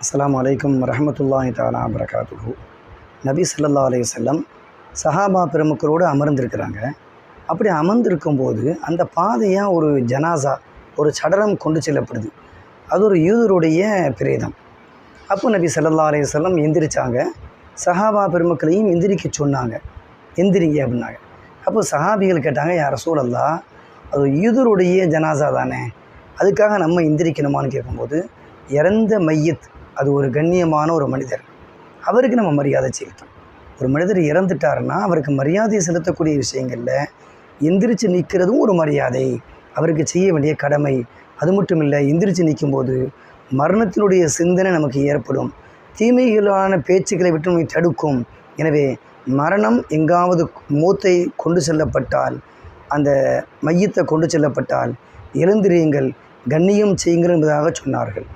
அஸ்ஸலாமு அலைக்கும் வரஹ்மத்துல்லாஹி தஆலா வபரகாத்துஹு. நபி ஸல்லல்லாஹு அலைஹி வஸல்லம் சஹாபா பெருமக்களோடு அமர்ந்திருக்கிறாங்க. அப்படி அமர்ந்திருக்கும்போது அந்த பாதையாக ஒரு ஜனாசா, ஒரு சடலம் கொண்டு செல்லப்படுது. அது ஒரு யூதருடைய பிரேதம். அப்போ நபி ஸல்லல்லாஹு அலைஹி வஸல்லம் எந்திரிச்சாங்க. சஹாபா பெருமக்களையும் எந்திரிக்க சொன்னாங்க. எந்திரிங்க அப்படின்னாங்க. அப்போ சஹாபிகள் கேட்டாங்க, யா ரசூலல்லாஹ், அது யூதருடைய ஜனாசா தானே, அதுக்காக நம்ம எந்திரிக்கணுமான்னு கேட்கும்போது, இறந்த மையத் அது ஒரு கண்ணியமான ஒரு மனிதர், அவருக்கு நம்ம மரியாதை செலுத்தணும். ஒரு மனிதர் இறந்துட்டாருன்னா அவருக்கு மரியாதை செலுத்தக்கூடிய விஷயங்களில் எந்திரிச்சு நிற்கிறதும் ஒரு மரியாதை, அவருக்கு செய்ய வேண்டிய கடமை. அது மட்டும் இல்லை, எந்திரிச்சு நிற்கும்போது மரணத்தினுடைய சிந்தனை நமக்கு ஏற்படும், தீமைகளான பேச்சுக்களை விட்டு நம்மை தடுக்கும். எனவே மரணம் எங்காவது மூத்தை கொண்டு செல்லப்பட்டால், அந்த மையத்தை கொண்டு செல்லப்பட்டால் எழுந்திரியுங்கள், கண்ணியம் செய்யுங்கள் என்பதாக சொன்னார்கள்.